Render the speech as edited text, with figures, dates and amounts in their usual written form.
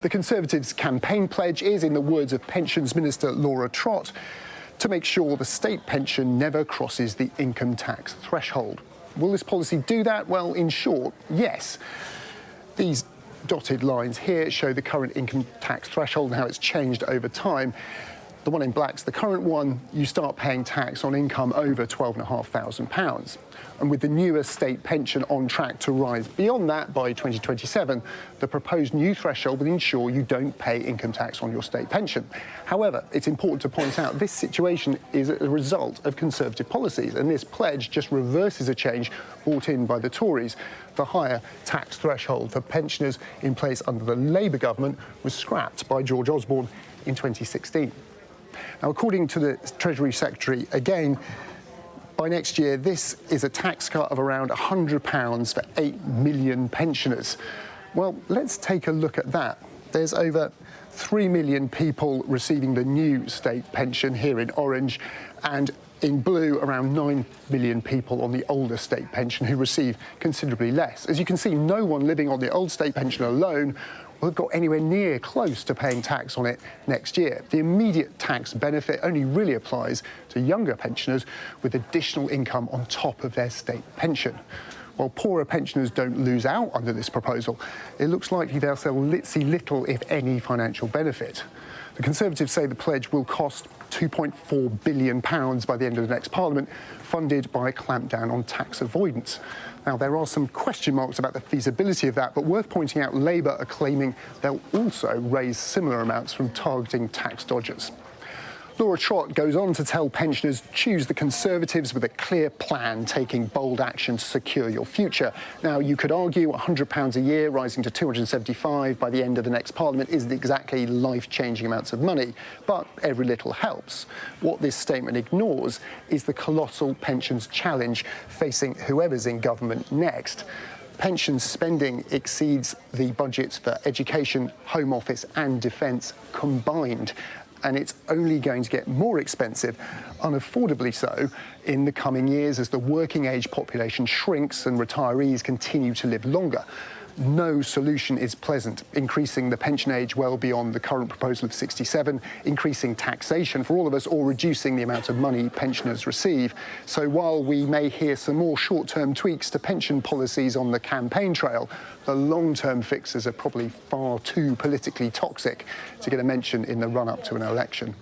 The Conservatives' campaign pledge is, in the words of Pensions Minister Laura Trott, to make sure the state pension never crosses the income tax threshold. Will this policy do that? Well, in short, yes. These dotted lines here show the current income tax threshold and how it's changed over time. The one in black's the current one. You start paying tax on income over £12,500. And with the newer state pension on track to rise beyond that by 2027, the proposed new threshold will ensure you don't pay income tax on your state pension. However, it's important to point out this situation is a result of Conservative policies, and this pledge just reverses a change brought in by the Tories. The higher tax threshold for pensioners in place under the Labour government was scrapped by George Osborne in 2016. Now, according to the Treasury Secretary, again, by next year, this is a tax cut of around £100 for 8 million pensioners. Well, let's take a look at that. There's over 3 million people receiving the new state pension here in orange, and in blue, around 9 million people on the older state pension who receive considerably less. As you can see, no one living on the old state pension alone will have got anywhere near close to paying tax on it next year. The immediate tax benefit only really applies to younger pensioners with additional income on top of their state pension. While poorer pensioners don't lose out under this proposal, it looks likely they'll see little, if any, financial benefit. The Conservatives say the pledge will cost £2.4 billion by the end of the next Parliament, funded by a clampdown on tax avoidance. Now, there are some question marks about the feasibility of that, but worth pointing out, Labour are claiming they'll also raise similar amounts from targeting tax dodgers. Laura Trott goes on to tell pensioners, choose the Conservatives with a clear plan, taking bold action to secure your future. Now, you could argue £100 a year rising to £275 by the end of the next Parliament isn't exactly life-changing amounts of money, but every little helps. What this statement ignores is the colossal pensions challenge facing whoever's in government next. Pension spending exceeds the budgets for education, Home Office and defence combined. And it's only going to get more expensive, unaffordably so, in the coming years as the working age population shrinks and retirees continue to live longer. No solution is pleasant, increasing the pension age well beyond the current proposal of 67, increasing taxation for all of us, or reducing the amount of money pensioners receive. So while we may hear some more short-term tweaks to pension policies on the campaign trail, the long-term fixes are probably far too politically toxic to get a mention in the run-up to an election.